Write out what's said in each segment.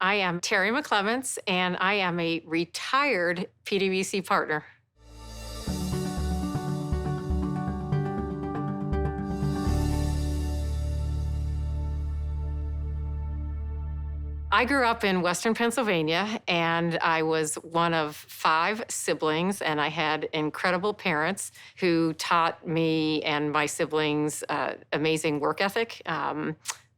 I am Terri McClements, and I am a retired PwC partner. I grew up in Western Pennsylvania, and I was one of 5 siblings, and I had incredible parents who taught me and my siblings amazing work ethic.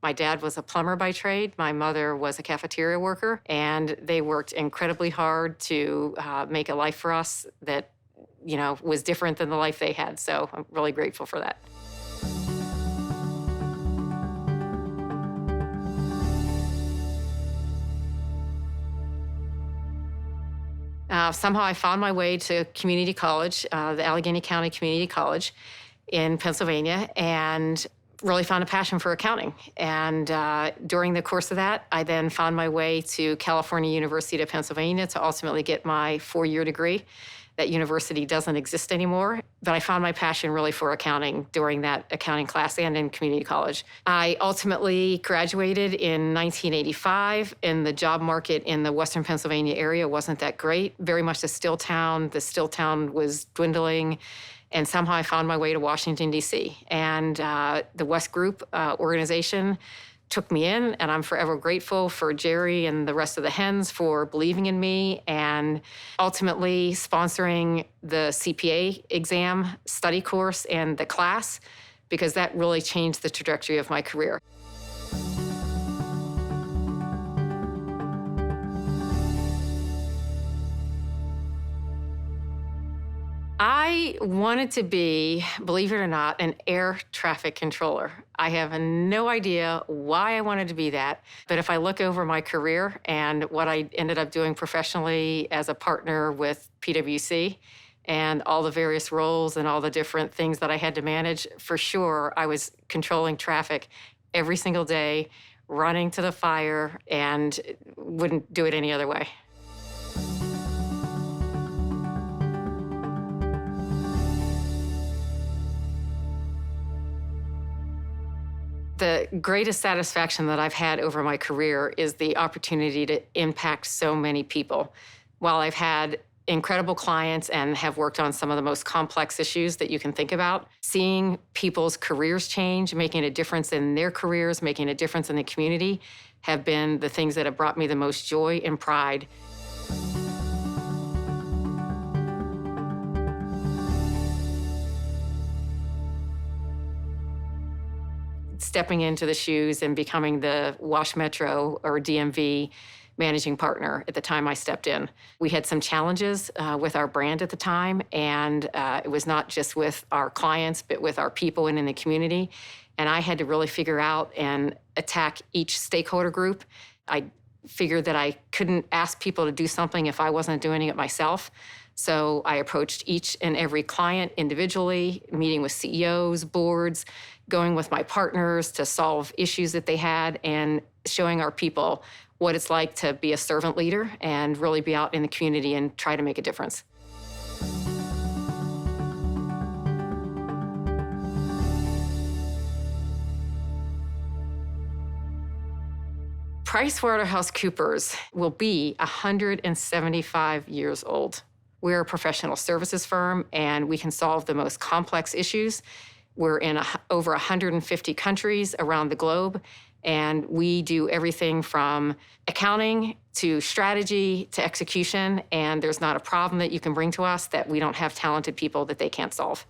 My dad was a plumber by trade. My mother was a cafeteria worker, and they worked incredibly hard to make a life for us that, was different than the life they had. So I'm really grateful for that. Somehow I found my way to community college, the Allegheny County Community College in Pennsylvania, and really found a passion for accounting. And during the course of that, I then found my way to California University of Pennsylvania to ultimately get my 4-year degree. That university doesn't exist anymore, but I found my passion really for accounting during that accounting class and in community college. I ultimately graduated in 1985, and the job market in the Western Pennsylvania area wasn't that great, very much a still town. The still town was dwindling, and somehow I found my way to Washington, D.C. And the West Group organization took me in, and I'm forever grateful for Jerry and the rest of the Hens for believing in me and ultimately sponsoring the CPA exam study course and the class, because that really changed the trajectory of my career. I wanted to be, believe it or not, an air traffic controller. I have no idea why I wanted to be that, but if I look over my career and what I ended up doing professionally as a partner with PwC and all the various roles and all the different things that I had to manage, for sure I was controlling traffic every single day, running to the fire, and wouldn't do it any other way. The greatest satisfaction that I've had over my career is the opportunity to impact so many people. While I've had incredible clients and have worked on some of the most complex issues that you can think about, seeing people's careers change, making a difference in their careers, making a difference in the community, have been the things that have brought me the most joy and pride. Stepping into the shoes and becoming the Wash Metro or DMV managing partner at the time I stepped in. We had some challenges with our brand at the time, and it was not just with our clients, but with our people and in the community. And I had to really figure out and attack each stakeholder group. I figured that I couldn't ask people to do something if I wasn't doing it myself. So I approached each and every client individually, meeting with CEOs, boards, going with my partners to solve issues that they had, and showing our people what it's like to be a servant leader and really be out in the community and try to make a difference. PricewaterhouseCoopers will be 175 years old. We're a professional services firm, and we can solve the most complex issues. We're in over 150 countries around the globe, and we do everything from accounting to strategy to execution, and there's not a problem that you can bring to us that we don't have talented people that they can't solve.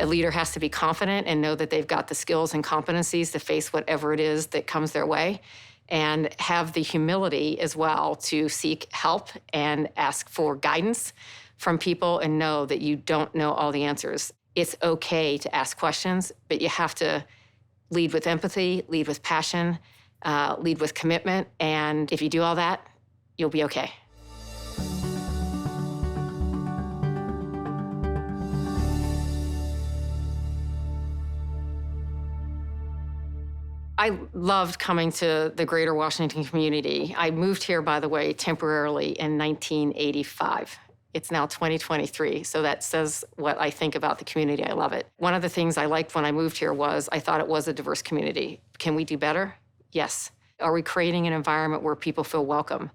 A leader has to be confident and know that they've got the skills and competencies to face whatever it is that comes their way, and have the humility as well to seek help and ask for guidance from people and know that you don't know all the answers. It's okay to ask questions, but you have to lead with empathy, lead with passion, lead with commitment, and if you do all that, you'll be okay. I loved coming to the greater Washington community. I moved here, by the way, temporarily in 1985. It's now 2023, so that says what I think about the community. I love it. One of the things I liked when I moved here was I thought it was a diverse community. Can we do better? Yes. Are we creating an environment where people feel welcome?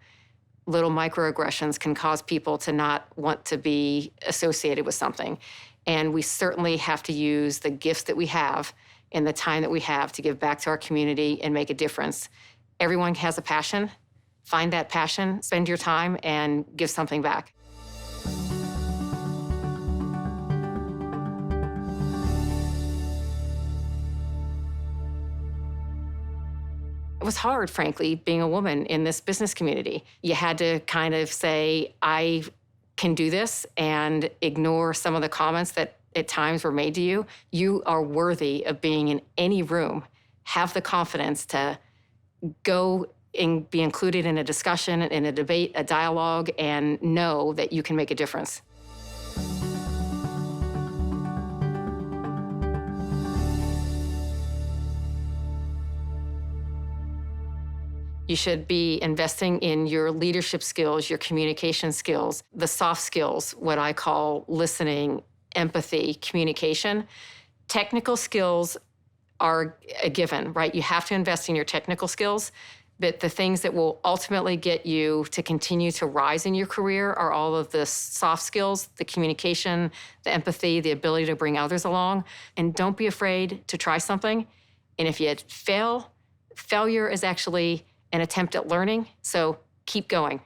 Little microaggressions can cause people to not want to be associated with something. And we certainly have to use the gifts that we have and the time that we have to give back to our community and make a difference. Everyone has a passion. Find that passion, spend your time, and give something back. It was hard, frankly, being a woman in this business community. You had to kind of say, I can do this, and ignore some of the comments that at times were made to you. You are worthy of being in any room. Have the confidence to go and be included in a discussion, in a debate, a dialogue, and know that you can make a difference. You should be investing in your leadership skills, your communication skills, the soft skills, what I call listening, empathy, communication. Technical skills are a given, right? You have to invest in your technical skills, but the things that will ultimately get you to continue to rise in your career are all of the soft skills, the communication, the empathy, the ability to bring others along. And don't be afraid to try something. And if you fail, failure is actually an attempt at learning, so keep going.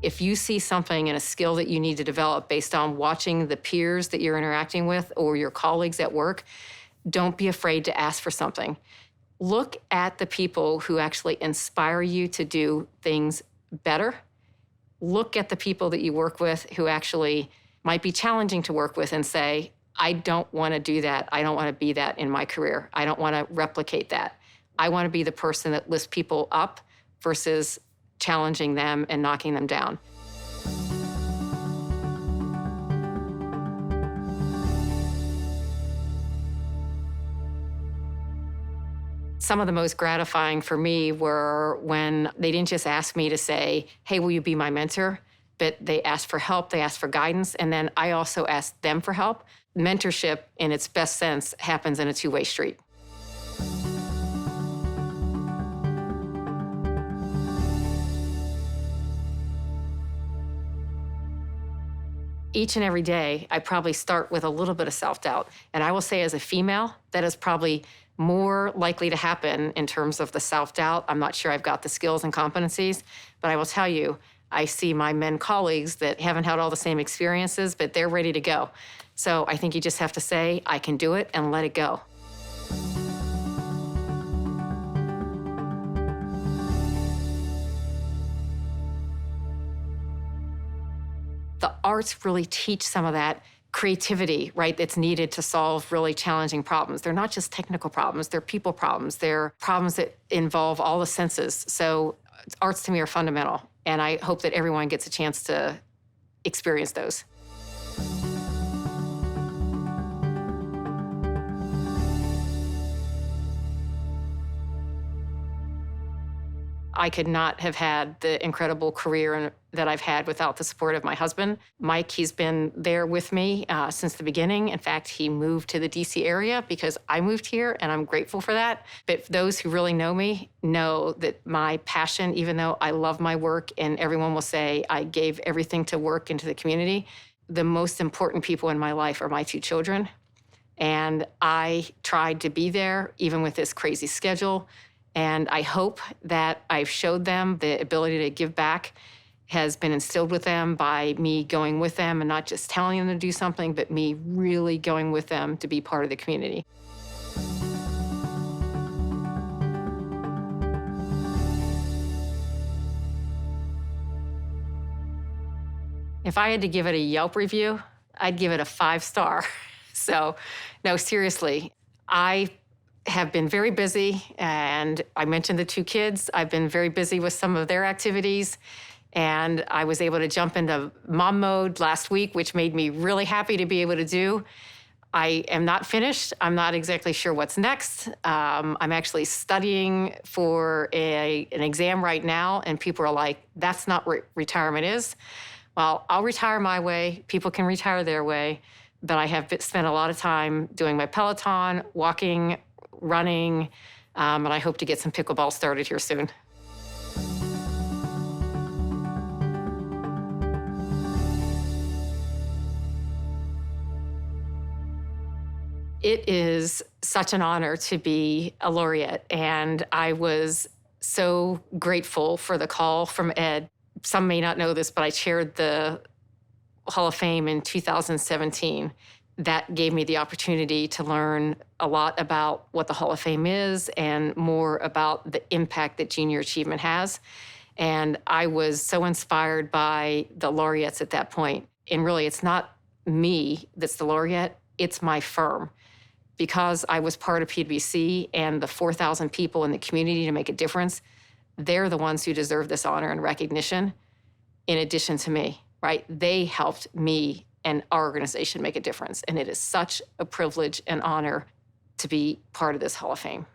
If you see something in a skill that you need to develop based on watching the peers that you're interacting with or your colleagues at work, don't be afraid to ask for something. Look at the people who actually inspire you to do things better. Look at the people that you work with who actually might be challenging to work with and say, I don't want to do that. I don't want to be that in my career. I don't want to replicate that. I want to be the person that lifts people up versus challenging them and knocking them down. Some of the most gratifying for me were when they didn't just ask me to say, hey, will you be my mentor? But they asked for help, they asked for guidance, and then I also asked them for help. Mentorship, in its best sense, happens in a two-way street. Each and every day, I probably start with a little bit of self-doubt. And I will say as a female, that is probably more likely to happen in terms of the self-doubt. I'm not sure I've got the skills and competencies, but I will tell you, I see my men colleagues that haven't had all the same experiences, but they're ready to go. So I think you just have to say, I can do it, and let it go. The arts really teach some of that creativity, right, that's needed to solve really challenging problems. They're not just technical problems, they're people problems. They're problems that involve all the senses. So arts to me are fundamental, and I hope that everyone gets a chance to experience those. I could not have had the incredible career that I've had without the support of my husband. Mike, he's been there with me since the beginning. In fact, he moved to the DC area because I moved here, and I'm grateful for that. But those who really know me know that my passion, even though I love my work and everyone will say I gave everything to work into the community, the most important people in my life are my two children. And I tried to be there even with this crazy schedule. And I hope that I've showed them the ability to give back has been instilled with them by me going with them and not just telling them to do something, but me really going with them to be part of the community. If I had to give it a Yelp review, I'd give it a 5-star. So, no, seriously, I have been very busy, and I mentioned the two kids. I've been very busy with some of their activities, and I was able to jump into mom mode last week, which made me really happy to be able to do. I am not finished. I'm not exactly sure what's next. I'm actually studying for an exam right now, and people are like, that's not what retirement is. Well, I'll retire my way. People can retire their way. But I have spent a lot of time doing my Peloton, walking, running, and I hope to get some pickleball started here soon. It is such an honor to be a laureate, and I was so grateful for the call from Ed. Some may not know this, but I chaired the Hall of Fame in 2017. That gave me the opportunity to learn a lot about what the Hall of Fame is and more about the impact that junior achievement has. And I was so inspired by the laureates at that point. And really, it's not me that's the laureate, it's my firm. Because I was part of PwC and the 4,000 people in the community to make a difference, they're the ones who deserve this honor and recognition in addition to me, right? They helped me and our organization make a difference. And it is such a privilege and honor to be part of this Hall of Fame.